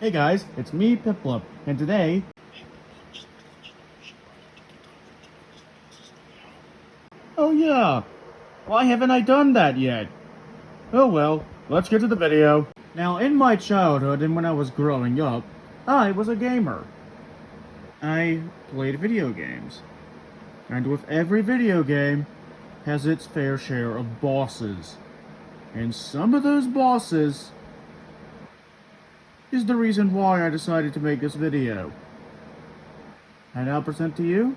Hey guys, it's me, Piplup, and today... Oh yeah, why haven't I done that yet? Oh well, let's get to the video. Now, in my childhood and when I was growing up, I was a gamer. I played video games. And with every video game, has its fair share of bosses. And some of those bosses is the reason why I decided to make this video. And I'll present to you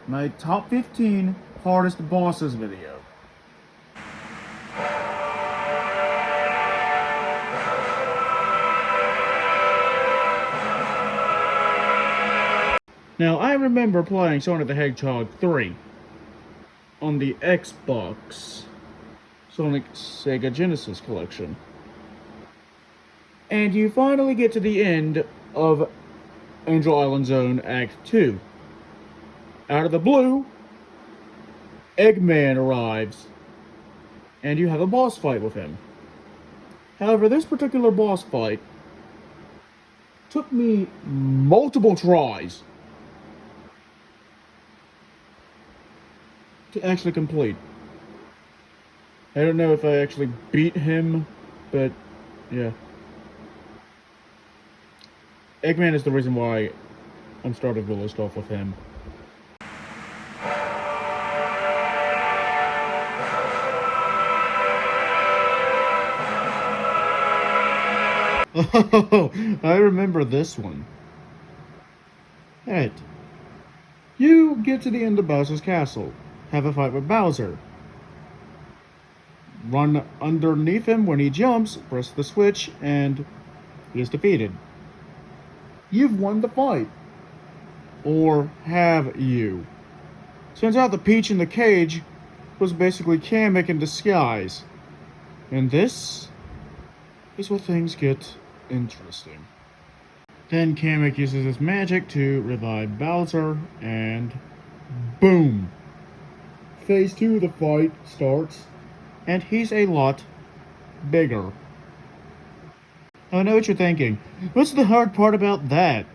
my top 15 hardest bosses video. Now, I remember playing Sonic the Hedgehog 3 on the Xbox Sonic Sega Genesis collection. And you finally get to the end of Angel Island Zone Act 2. Out of the blue, Eggman arrives, and you have a boss fight with him. However, this particular boss fight took me multiple tries to actually complete. I don't know if I actually beat him, but yeah. Eggman is the reason why I'm starting the list off with him. Oh, I remember this one. Ed, you get to the end of Bowser's castle, have a fight with Bowser. Run underneath him when he jumps, press the switch, and he is defeated. You've won the fight. Or have you? Turns out the Peach in the cage was basically Kamek in disguise. And this is where things get interesting. Then Kamek uses his magic to revive Bowser, and boom! Phase 2 of the fight starts, and he's a lot bigger. I know what you're thinking. What's the hard part about that?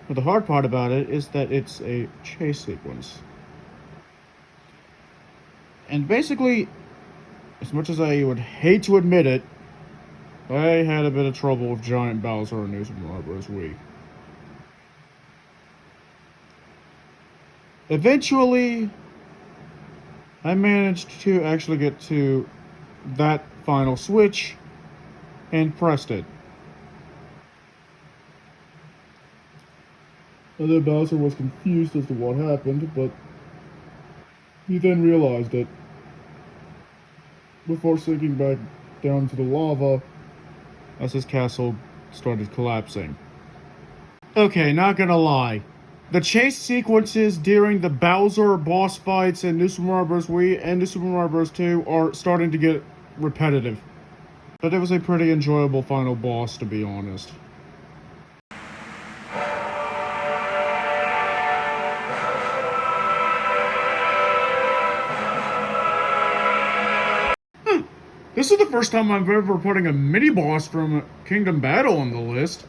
Well, the hard part about it is that it's a chase sequence. And basically, as much as I would hate to admit it, I had a bit of trouble with Giant Bowser in New Super Mario Bros. Wii. Eventually, I managed to actually get to that final switch and pressed it. Although Bowser was confused as to what happened, but he then realized it before sinking back down to the lava as his castle started collapsing. Okay, not gonna lie. The chase sequences during the Bowser boss fights in New Super Mario Bros. Wii and New Super Mario Bros. 2 are starting to get repetitive. But it was a pretty enjoyable final boss, to be honest. This is the first time I'm ever putting a mini-boss from Kingdom Battle on the list.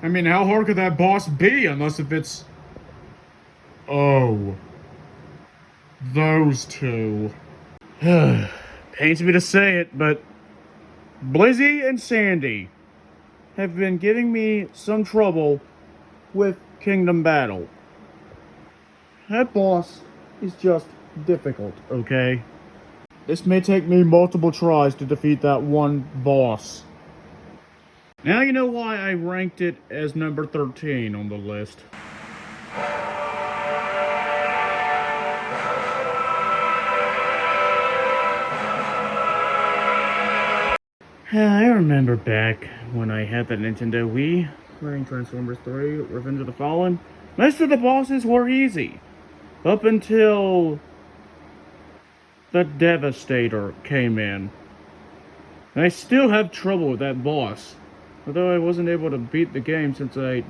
I mean, how hard could that boss be, unless if it's... Oh. Those two. Pains me to say it, but... Blizzy and Sandy have been giving me some trouble with Kingdom Battle. That boss is just difficult, okay? This may take me multiple tries to defeat that one boss. Now you know why I ranked it as number 13 on the list. I remember back when I had the Nintendo Wii, playing Transformers 3, Revenge of the Fallen. Most of the bosses were easy, up until the Devastator came in. And I still have trouble with that boss, although I wasn't able to beat the game since I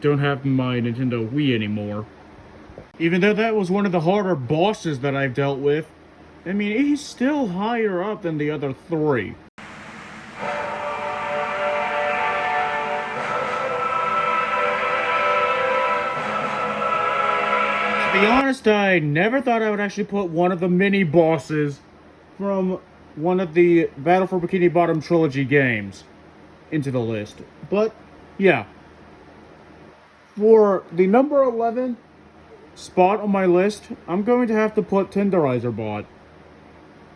don't have my Nintendo Wii anymore. Even though that was one of the harder bosses that I've dealt with, I mean, he's still higher up than the other three. be honest, I never thought I would actually put one of the mini bosses from one of the Battle for Bikini Bottom trilogy games into the list. But, yeah. For the number 11 spot on my list, I'm going to have to put Tenderizer Bot.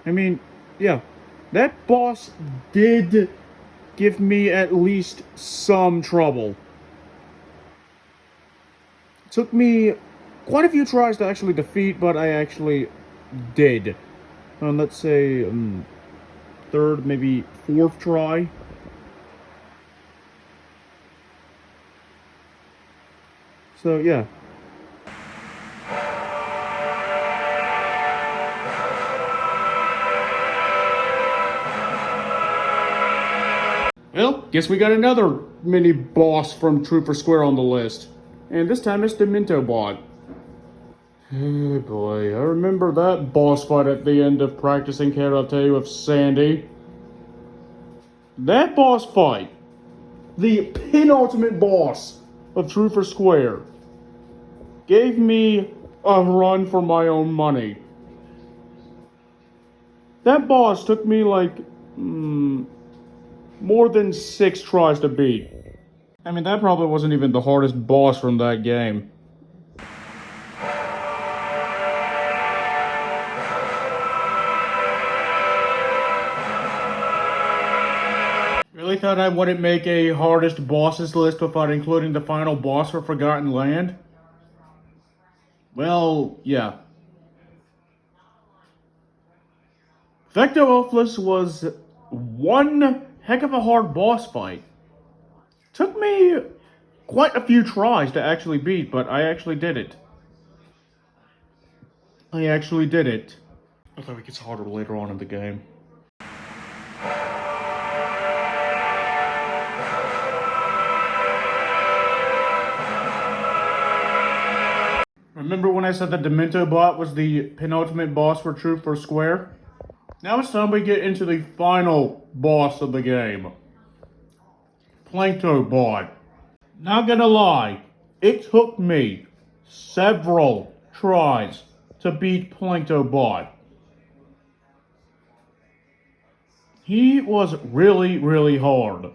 I mean, yeah. That boss did give me at least some trouble. It took me quite a few tries to actually defeat, but I actually did. Let's say third, maybe fourth try. So yeah. Well, guess we got another mini boss from Trooper Square on the list. And this time it's the Minto Bot. Oh boy, I remember that boss fight at the end of practicing karate with Sandy. That boss fight, the penultimate boss of Trooper Square, gave me a run for my own money. That boss took me like more than 6 tries to beat. I mean, that probably wasn't even the hardest boss from that game. Really thought I wouldn't make a hardest bosses list without including the final boss for Forgotten Land? Well, yeah. Vecto was one heck of a hard boss fight. Took me quite a few tries to actually beat, but I actually did it. I actually did it. I thought it gets harder later on in the game. Remember when I said that the Demento Bot was the penultimate boss for Trooper Square? Now it's time we get into the final boss of the game. Plankto Bot. Not gonna lie, it took me several tries to beat Plankto Bot. He was really, really hard.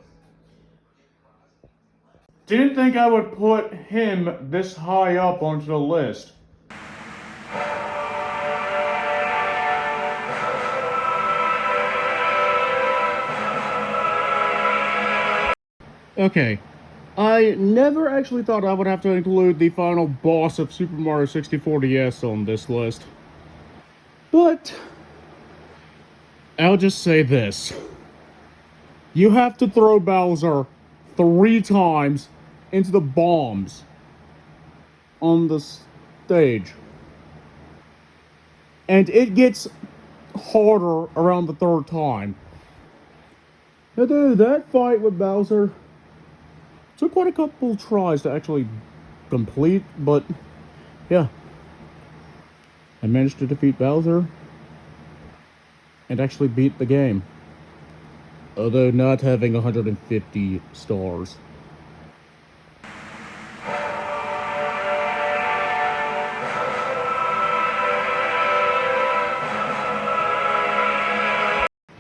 Didn't think I would put him this high up onto the list. Okay, I never actually thought I would have to include the final boss of Super Mario 64 DS on this list. But I'll just say this. You have to throw Bowser 3 times into the bombs on the stage. And it gets harder around the 3rd time. Now, dude, that fight with Bowser took quite a couple tries to actually complete, but yeah. I managed to defeat Bowser and actually beat the game. Although not having 150 stars.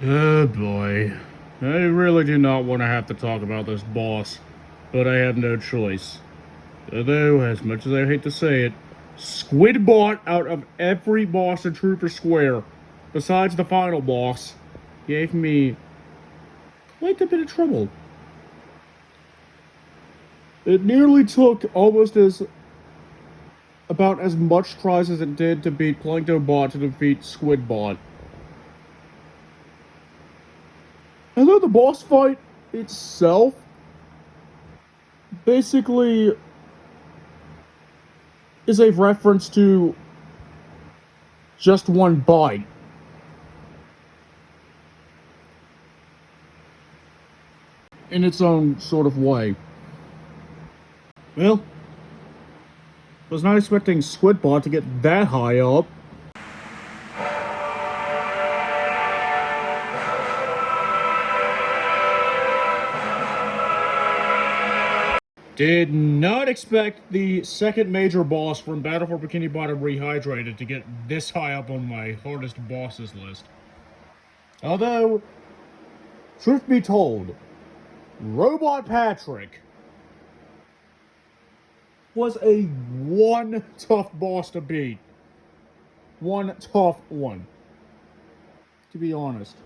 Oh boy. I really do not want to have to talk about this boss, but I have no choice. Although, as much as I hate to say it, Squidbot out of every boss in Trooper Square, besides the final boss, gave me quite a bit of trouble. It nearly took almost about as much tries as it did to beat Plankto to defeat Squidbot. And though the boss fight itself basically is a reference to just one bite. In its own sort of way. Well, was not expecting Squidbot to get that high up. Did not expect the second major boss from Battle for Bikini Bottom Rehydrated to get this high up on my hardest bosses list. Although, truth be told, Robot Patrick was one tough boss to beat. One tough one. To be honest.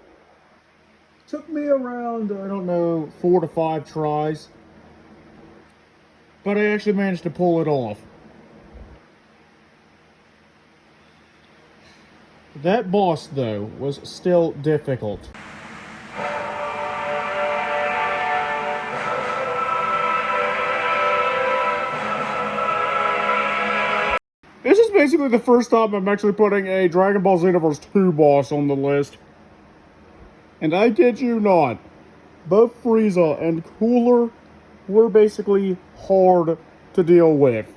Took me around, I don't know, 4 to 5 tries. But I actually managed to pull it off. That boss, though, was still difficult. This is basically the first time I'm actually putting a Dragon Ball Xenoverse 2 boss on the list. And I kid you not, both Frieza and Cooler were basically hard to deal with.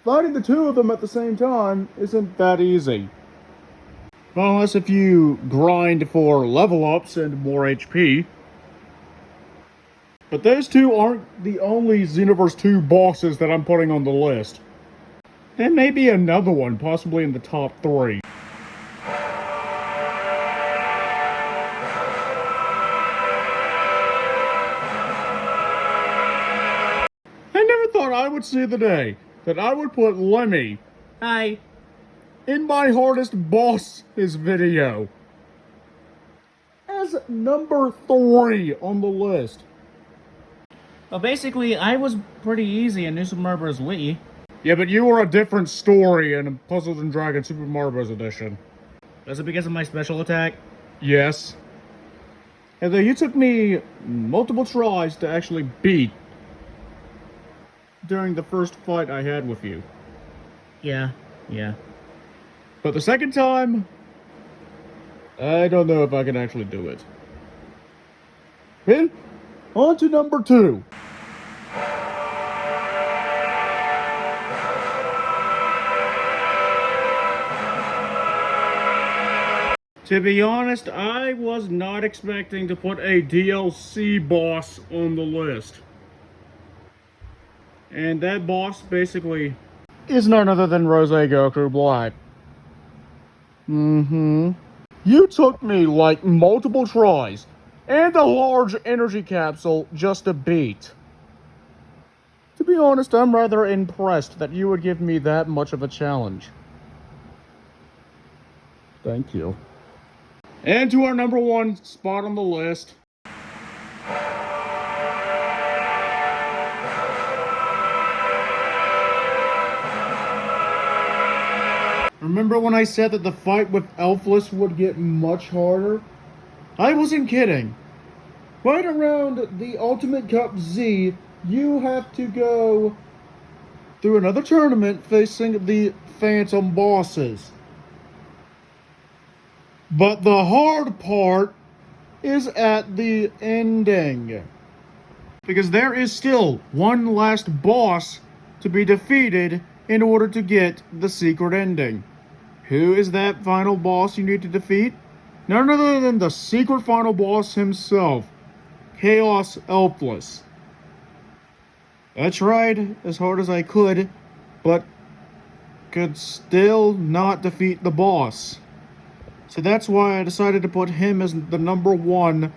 Fighting the two of them at the same time isn't that easy. Unless if you grind for level ups and more HP. But those two aren't the only Xenoverse 2 bosses that I'm putting on the list. There may be another one, possibly in the top 3. I never thought I would see the day that I would put Lemmy, hi, in my hardest bosses video as number 3 on the list. Well, basically, I was pretty easy in New Super Mario Bros. Wii. Yeah, but you were a different story in Puzzles and Dragons Super Mario Bros. Edition. Was it because of my special attack? Yes. And then you took me multiple tries to actually beat during the first fight I had with you. Yeah. But the second time, I don't know if I can actually do it. Well, on to number 2. To be honest, I was not expecting to put a DLC boss on the list. And that boss basically is none other than Rose Goku Black. You took me like multiple tries and a large energy capsule just to beat. To be honest, I'm rather impressed that you would give me that much of a challenge. Thank you. And to our number 1 spot on the list. Remember when I said that the fight with Elfless would get much harder? I wasn't kidding. Right around the Ultimate Cup Z, you have to go through another tournament facing the Phantom bosses. But the hard part is at the ending. Because there is still one last boss to be defeated in order to get the secret ending. Who is that final boss you need to defeat? None other than the secret final boss himself, Chaos Elfless. I tried as hard as I could, but could still not defeat the boss. So that's why I decided to put him as the number 1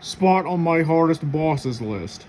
spot on my hardest bosses list.